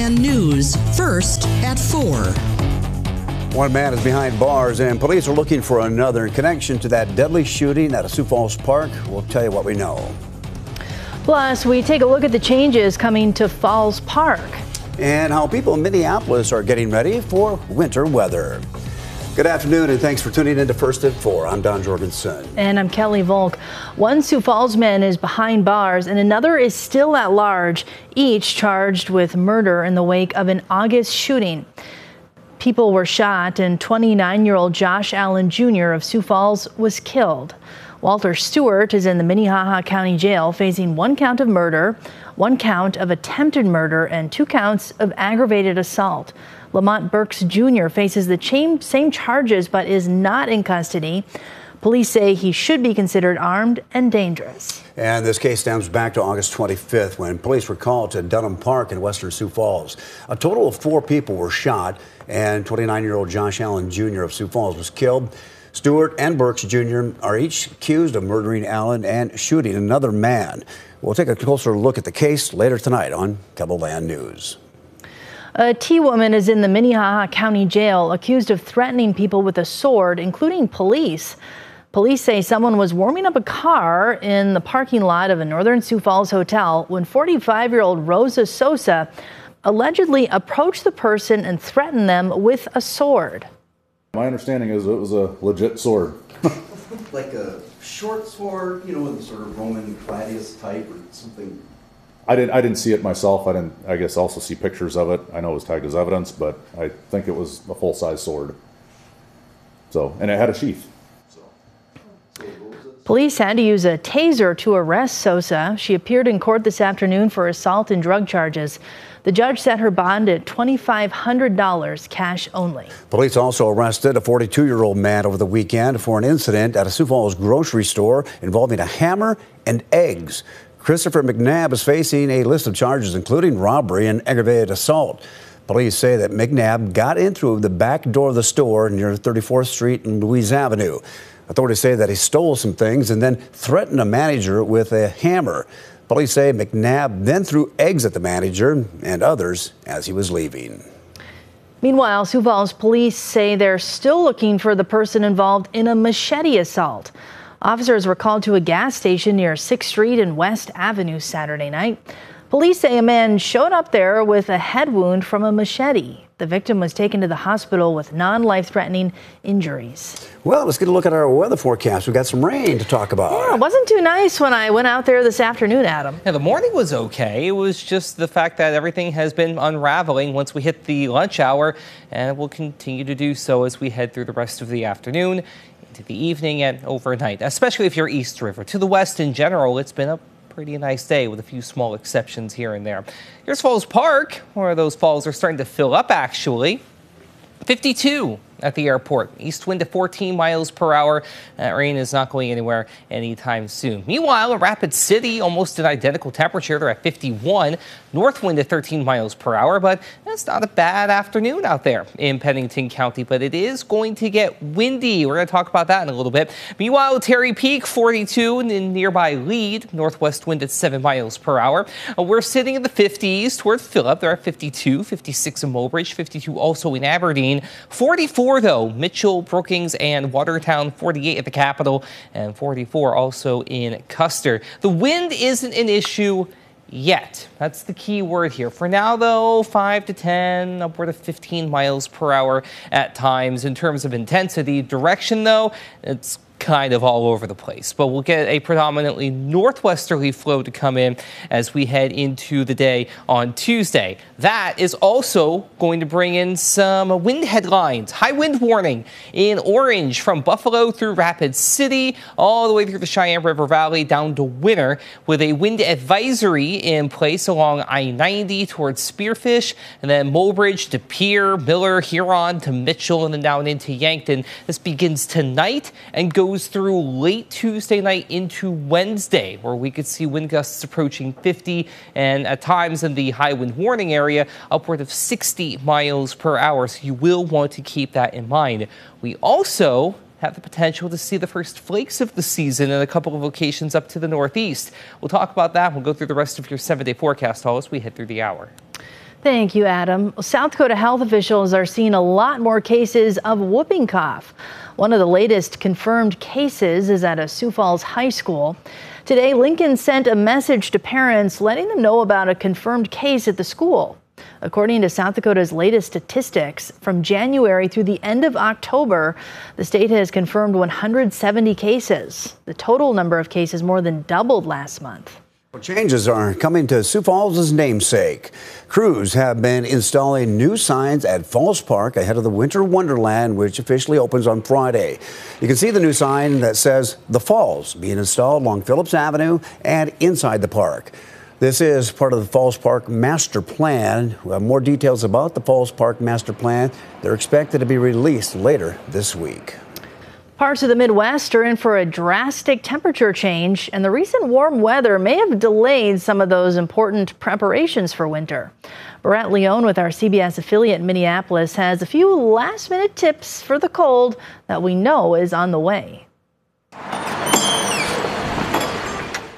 Land News, first at 4. One man is behind bars, and police are looking for another in connection to that deadly shooting at a Sioux Falls park. We'll tell you what we know. Plus, we take a look at the changes coming to Falls Park. And how people in Minneapolis are getting ready for winter weather. Good afternoon, and thanks for tuning in to First at 4. I'm Don Jorgensen. And I'm Kelly Volk. One Sioux Falls man is behind bars and another is still at large, each charged with murder in the wake of an August shooting. People were shot and 29-year-old Josh Allen Jr. of Sioux Falls was killed. Walter Stewart is in the Minnehaha County Jail facing 1 count of murder, 1 count of attempted murder, and 2 counts of aggravated assault. Lamont Burks Jr. faces the same charges but is not in custody. Police say he should be considered armed and dangerous. And this case stems back to August 25th when police were called to Dunham Park in western Sioux Falls. A total of 4 people were shot, and 29-year-old Josh Allen Jr. of Sioux Falls was killed. Stewart and Burks Jr. are each accused of murdering Allen and shooting another man. We'll take a closer look at the case later tonight on Land News. A T woman is in the Minnehaha County Jail accused of threatening people with a sword, including police. Police say someone was warming up a car in the parking lot of a northern Sioux Falls hotel when 45-year-old Rosa Sosa allegedly approached the person and threatened them with a sword. My understanding is it was a legit sword. Like a short sword, with a sort of Roman gladius type or something. I didn't see it myself. I guess also see pictures of it. I know it was tagged as evidence, but I think it was a full-size sword. And it had a sheath. Police had to use a taser to arrest Sosa. She appeared in court this afternoon for assault and drug charges. The judge set her bond at $2,500, cash only. Police also arrested a 42-year-old man over the weekend for an incident at a Sioux Falls grocery store involving a hammer and eggs. Christopher McNabb is facing a list of charges, including robbery and aggravated assault. Police say that McNabb got in through the back door of the store near 34th Street and Louise Avenue. Authorities say that he stole some things and then threatened a manager with a hammer. Police say McNabb then threw eggs at the manager and others as he was leaving. Meanwhile, Sioux Falls police say they're still looking for the person involved in a machete assault. Officers were called to a gas station near 6th Street and West Avenue Saturday night. Police say a man showed up there with a head wound from a machete. The victim was taken to the hospital with non-life-threatening injuries. Well, let's get a look at our weather forecast. We've got some rain to talk about. Yeah, it wasn't too nice when I went out there this afternoon, Adam. Yeah, the morning was okay. It was just the fact that everything has been unraveling once we hit the lunch hour, and it will continue to do so as we head through the rest of the afternoon, into the evening and overnight, especially if you're East River. To the west in general, it's been a pretty nice day with a few small exceptions here and there. Here's Falls Park, where those falls are starting to fill up actually. 52 at the airport. East wind to 14 miles per hour. That rain is not going anywhere anytime soon. Meanwhile, in Rapid City, almost an identical temperature. They're at 51. North wind at 13 miles per hour, but it's not a bad afternoon out there in Pennington County, but it is going to get windy. We're going to talk about that in a little bit. Meanwhile, Terry Peak, 42 in nearby Lead. Northwest wind at 7 miles per hour. We're sitting in the 50s toward Phillip. They're at 52, 56 in Mobridge, 52 also in Aberdeen, 44 though, Mitchell, Brookings, and Watertown, 48 at the Capitol, and 44 also in Custer. The wind isn't an issue yet. That's the key word here. For now, though, 5 to 10, upward of 15 miles per hour at times. In terms of intensity, direction, though, it's kind of all over the place, but we'll get a predominantly northwesterly flow to come in as we head into the day on Tuesday. That is also going to bring in some wind headlines. High wind warning in orange from Buffalo through Rapid City, all the way through the Cheyenne River Valley down to Winter, with a wind advisory in place along I-90 towards Spearfish, and then Mobridge to Pierre, Miller, Huron to Mitchell, and then down into Yankton. This begins tonight and goes through late Tuesday night into Wednesday, where we could see wind gusts approaching 50 and at times in the high wind warning area upward of 60 miles per hour. So you will want to keep that in mind. We also have the potential to see the first flakes of the season in a couple of locations up to the northeast. We'll talk about that. We'll go through the rest of your 7-day forecast all as we head through the hour. Thank you, Adam. South Dakota health officials are seeing a lot more cases of whooping cough. One of the latest confirmed cases is at a Sioux Falls high school. Today, Lincoln sent a message to parents letting them know about a confirmed case at the school. According to South Dakota's latest statistics, from January through the end of October, the state has confirmed 170 cases. The total number of cases more than doubled last month. Changes are coming to Sioux Falls' namesake. Crews have been installing new signs at Falls Park ahead of the Winter Wonderland, which officially opens on Friday. You can see the new sign that says The Falls being installed along Phillips Avenue and inside the park. This is part of the Falls Park Master Plan. We'll have more details about the Falls Park Master Plan. They're expected to be released later this week. Parts of the Midwest are in for a drastic temperature change, and the recent warm weather may have delayed some of those important preparations for winter. Brett Leone with our CBS affiliate in Minneapolis has a few last-minute tips for the cold that we know is on the way.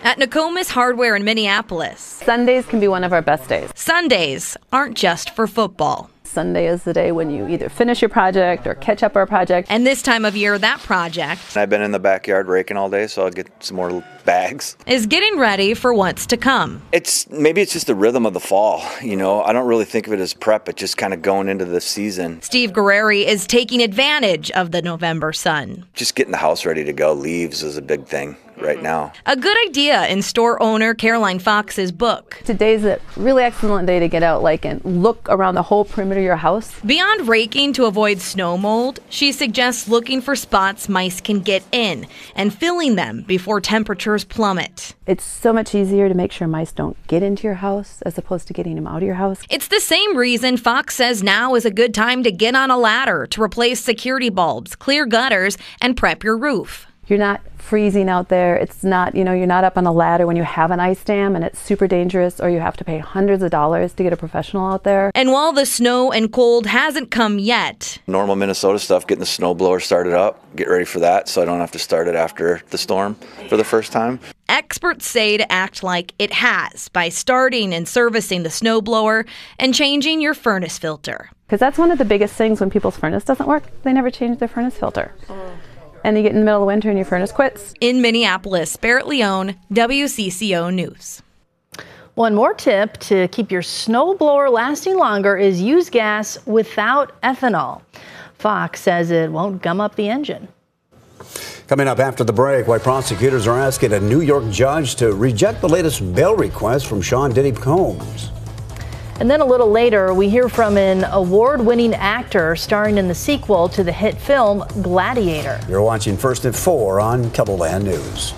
At Nokomis Hardware in Minneapolis. Sundays can be one of our best days. Sundays aren't just for football. Sunday is the day when you either finish your project or catch up our project. And this time of year, that project I've been in the backyard raking all day, so I'll get some more bags. Is getting ready for what's to come. Maybe it's just the rhythm of the fall, you know. I don't really think of it as prep, but just kind of going into the season. Steve Guerreri is taking advantage of the November sun. Just getting the house ready to go. Leaves is a big thing right now. A good idea in store owner Caroline Fox's book. Today's a really excellent day to get out and look around the whole perimeter of your house. Beyond raking to avoid snow mold, she suggests looking for spots mice can get in and filling them before temperatures plummet. It's so much easier to make sure mice don't get into your house as opposed to getting them out of your house. It's the same reason Fox says now is a good time to get on a ladder to replace security bulbs, clear gutters, and prep your roof. You're not freezing out there. It's not, you're not up on a ladder when you have an ice dam and it's super dangerous, or you have to pay hundreds of dollars to get a professional out there. And while the snow and cold hasn't come yet, Normal Minnesota stuff, getting the snowblower started up, get ready for that so I don't have to start it after the storm for the first time. experts say to act like it has by starting and servicing the snowblower and changing your furnace filter. Because that's one of the biggest things when people's furnace doesn't work. They never change their furnace filter. And you get in the middle of winter and your furnace quits. In Minneapolis, Barrett Leone, WCCO News. One more tip to keep your snowblower lasting longer is use gas without ethanol. Fox says it won't gum up the engine. Coming up after the break, why prosecutors are asking a New York judge to reject the latest bail request from Sean Diddy Combs. And then a little later, we hear from an award-winning actor starring in the sequel to the hit film Gladiator. You're watching First at 4 on KELOLAND News.